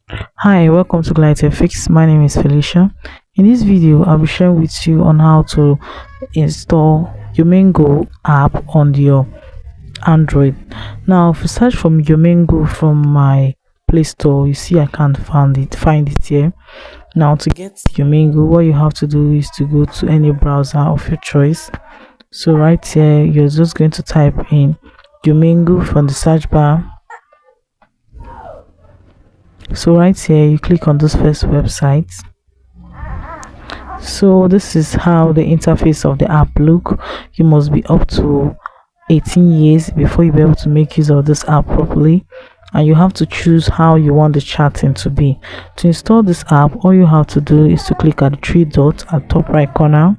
Hi, welcome to Glider Fix. My name is Felicia. In this video, I'll be sharing with you on how to install Umingle app on your Android. Now, if you search from Umingle from my Play Store, you see I can't find it here. Now, to get Umingle, what you have to do is to go to any browser of your choice. So right here, you're just going to type in Umingle from the search bar. So right here you click on this first website. So this is how the interface of the app look. You must be up to 18 years before you be able to make use of this app properly, and you have to choose how you want the chatting to be. To install this app, all you have to do is to click at the three dots at top right corner.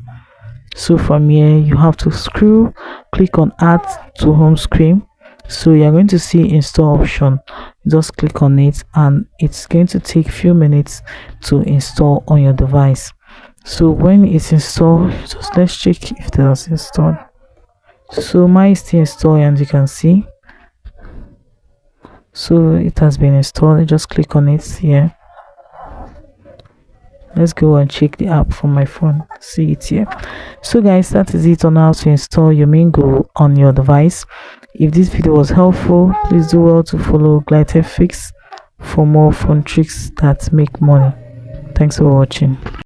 So from here you have to scroll, click on add to home screen. So you're going to see install option. Just click on it and it's going to take a few minutes to install on your device. So when it's installed, just let's check if it has installed. So mine is still installed, and you can see, so it has been installed. Just click on it here. Let's go and check the app from my phone. See it here. So guys, that is it on how to install Umingle on your device. If this video was helpful, please do well to follow Glider Fix for more fun tricks that make money. Thanks for watching.